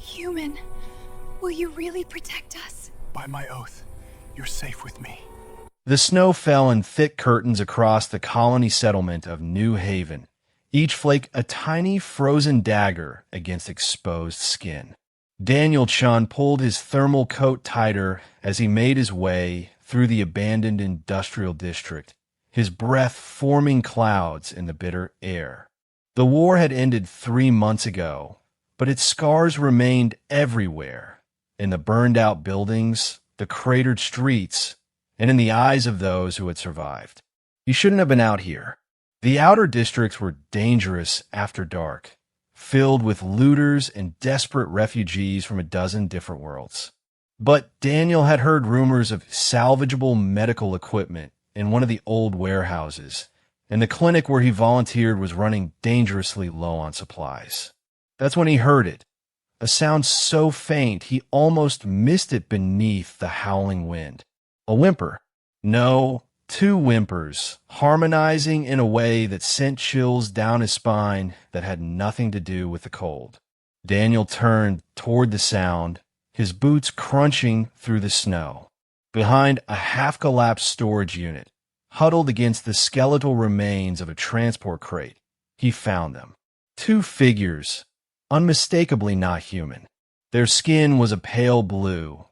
Human, will you really protect us? By my oath, you're safe with me. The snow fell in thick curtains across the colony settlement of New Haven, each flake a tiny frozen dagger against exposed skin. Daniel Chun pulled his thermal coat tighter as he made his way through the abandoned industrial district, his breath forming clouds in the bitter air. The war had ended 3 months ago, but its scars remained everywhere, in the burned-out buildings, the cratered streets, and in the eyes of those who had survived. He shouldn't have been out here. The outer districts were dangerous after dark, filled with looters and desperate refugees from a dozen different worlds. But Daniel had heard rumors of salvageable medical equipment in one of the old warehouses, and the clinic where he volunteered was running dangerously low on supplies. That's when he heard it, a sound so faint he almost missed it beneath the howling wind. A whimper. No, 2 whimpers, harmonizing in a way that sent chills down his spine that had nothing to do with the cold. Daniel turned toward the sound, his boots crunching through the snow. Behind a half-collapsed storage unit, huddled against the skeletal remains of a transport crate, he found them. 2 figures, unmistakably not human. Their skin was a pale blue,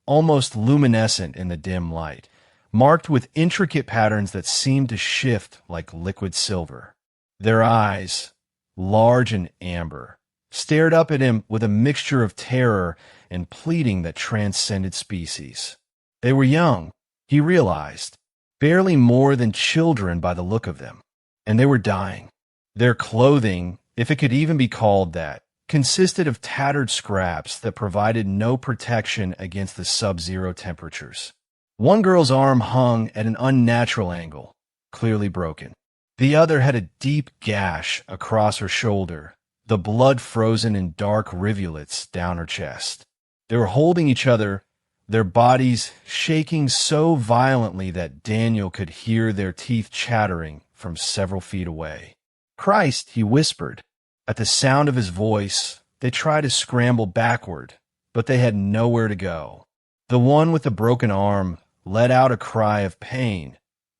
almost luminescent in the dim light, marked with intricate patterns that seemed to shift like liquid silver. Their eyes, large and amber, stared up at him with a mixture of terror and pleading that transcended species. They were young, he realized, barely more than children by the look of them, and they were dying. Their clothing, if it could even be called that, consisted of tattered scraps that provided no protection against the sub-zero temperatures. One girl's arm hung at an unnatural angle, clearly broken. The other had a deep gash across her shoulder, the blood frozen in dark rivulets down her chest. They were holding each other, their bodies shaking so violently that Daniel could hear their teeth chattering from several feet away. "Christ," he whispered. At the sound of his voice, they tried to scramble backward, but they had nowhere to go. The one with the broken arm let out a cry of pain,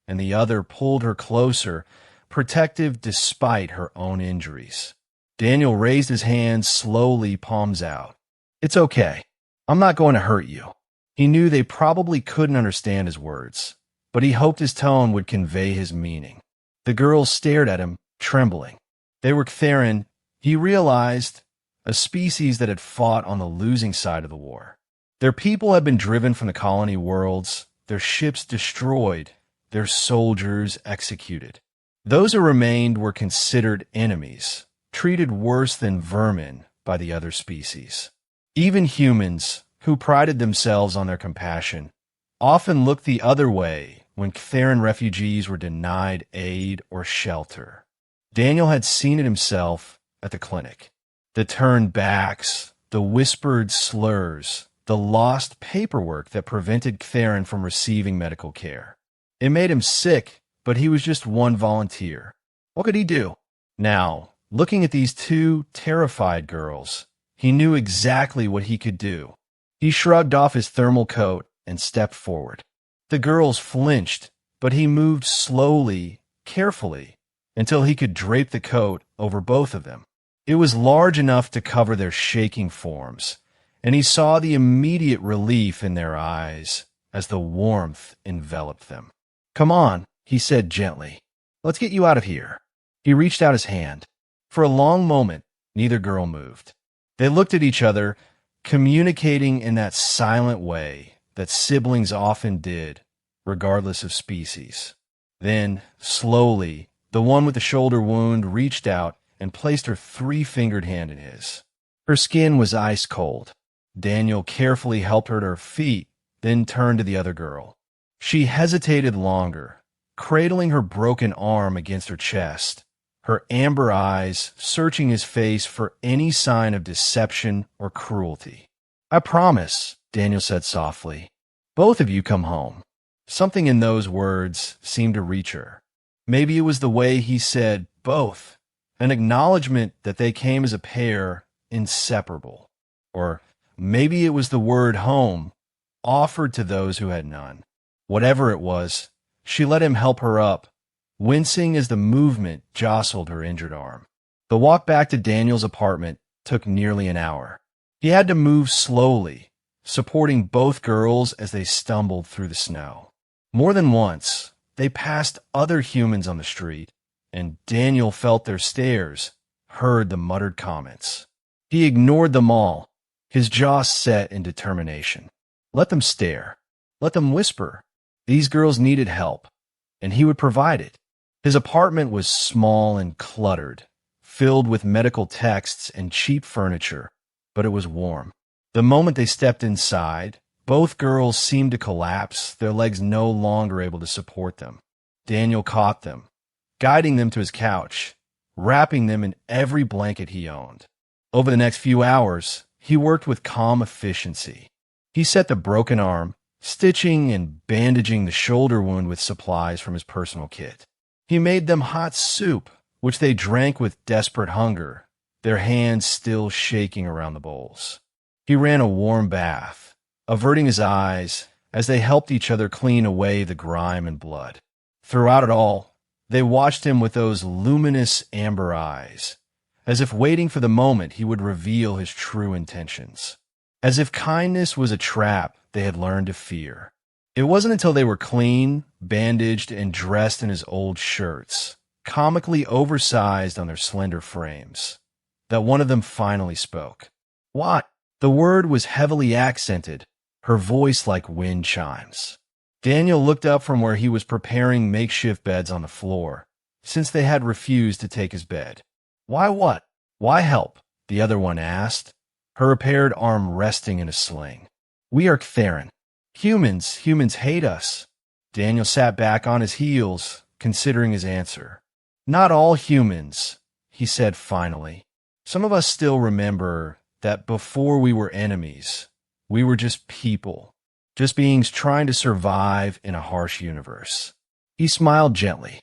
and the other pulled her closer, protective despite her own injuries. Daniel raised his hands slowly, palms out. "It's okay. I'm not going to hurt you." He knew they probably couldn't understand his words, but he hoped his tone would convey his meaning. The girls stared at him, trembling. They were Theran, he realized, a species that had fought on the losing side of the war. Their people had been driven from the colony worlds, their ships destroyed, their soldiers executed. Those who remained were considered enemies, treated worse than vermin by the other species. Even humans, who prided themselves on their compassion, often looked the other way when Theran refugees were denied aid or shelter. Daniel had seen it himself at the clinic. The turned backs, the whispered slurs, the lost paperwork that prevented Theran from receiving medical care. It made him sick, but he was just one volunteer. What could he do? Now, looking at these 2 terrified girls, he knew exactly what he could do. He shrugged off his thermal coat and stepped forward. The girls flinched, but he moved slowly, carefully, until he could drape the coat over both of them. It was large enough to cover their shaking forms, and he saw the immediate relief in their eyes as the warmth enveloped them. "Come on," he said gently. "Let's get you out of here." He reached out his hand. For a long moment, neither girl moved. They looked at each other, communicating in that silent way that siblings often did, regardless of species. Then, slowly, the one with the shoulder wound reached out and placed her 3-fingered hand in his. Her skin was ice cold. Daniel carefully helped her to her feet, then turned to the other girl. She hesitated longer, cradling her broken arm against her chest, her amber eyes searching his face for any sign of deception or cruelty. "I promise," Daniel said softly. "Both of you come home." Something in those words seemed to reach her. Maybe it was the way he said both, an acknowledgement that they came as a pair, inseparable. Or maybe it was the word home, offered to those who had none. Whatever it was, she let him help her up, wincing as the movement jostled her injured arm. The walk back to Daniel's apartment took nearly an hour. He had to move slowly, supporting both girls as they stumbled through the snow. More than once, they passed other humans on the street, and Daniel felt their stares, heard the muttered comments. He ignored them all, his jaw set in determination. Let them stare. Let them whisper. These girls needed help, and he would provide it. His apartment was small and cluttered, filled with medical texts and cheap furniture, but it was warm. The moment they stepped inside, both girls seemed to collapse, their legs no longer able to support them. Daniel caught them, guiding them to his couch, wrapping them in every blanket he owned. Over the next few hours, he worked with calm efficiency. He set the broken arm, stitching and bandaging the shoulder wound with supplies from his personal kit. He made them hot soup, which they drank with desperate hunger, their hands still shaking around the bowls. He ran a warm bath, averting his eyes as they helped each other clean away the grime and blood. Throughout it all, they watched him with those luminous amber eyes, as if waiting for the moment he would reveal his true intentions. As if kindness was a trap they had learned to fear. It wasn't until they were clean, bandaged, and dressed in his old shirts, comically oversized on their slender frames, that one of them finally spoke. What? The word was heavily accented, her voice like wind chimes. Daniel looked up from where he was preparing makeshift beds on the floor, since they had refused to take his bed. Why what? Why help? The other one asked, her repaired arm resting in a sling. We are Theron. Humans hate us. Daniel sat back on his heels, considering his answer. Not all humans, he said finally. Some of us still remember that before we were enemies, we were just people, just beings trying to survive in a harsh universe. He smiled gently.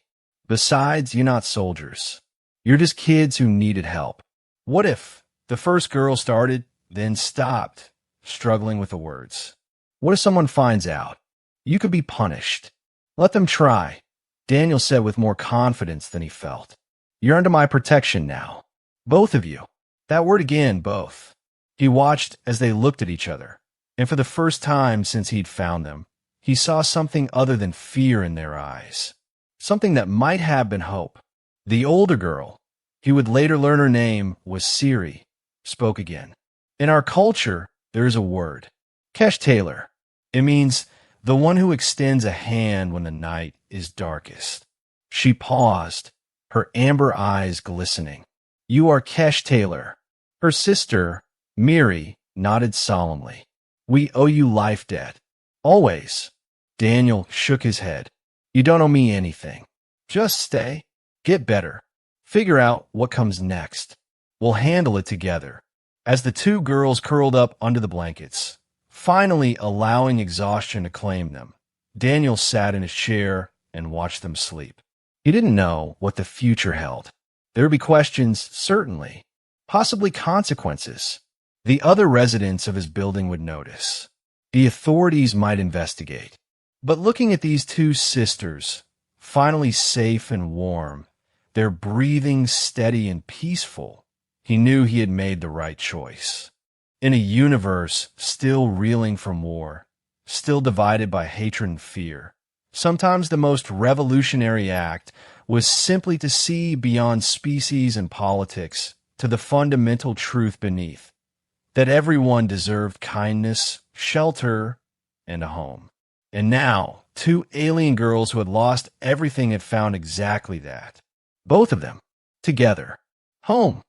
Besides, you're not soldiers. You're just kids who needed help. What if the first girl started, then stopped, struggling with the words? What if someone finds out? You could be punished. Let them try, Daniel said with more confidence than he felt. You're under my protection now. Both of you. That word again, both. He watched as they looked at each other, and for the first time since he'd found them, he saw something other than fear in their eyes. Something that might have been hope. The older girl, he would later learn her name was Siri, spoke again. In our culture, there is a word. Kesh Taylor. It means the one who extends a hand when the night is darkest. She paused, her amber eyes glistening. You are Kesh Taylor. Her sister, Miri, nodded solemnly. We owe you life debt. Always. Daniel shook his head. You don't owe me anything. Just stay. Get better. Figure out what comes next. We'll handle it together. As the two girls curled up under the blankets, finally allowing exhaustion to claim them, Daniel sat in his chair and watched them sleep. He didn't know what the future held. There would be questions, certainly, possibly consequences. The other residents of his building would notice. The authorities might investigate. But looking at these two sisters, finally safe and warm, their breathing steady and peaceful, he knew he had made the right choice. In a universe still reeling from war, still divided by hatred and fear, sometimes the most revolutionary act was simply to see beyond species and politics to the fundamental truth beneath, that everyone deserved kindness, shelter, and a home. And now, two alien girls who had lost everything had found exactly that. Both of them, together. Home.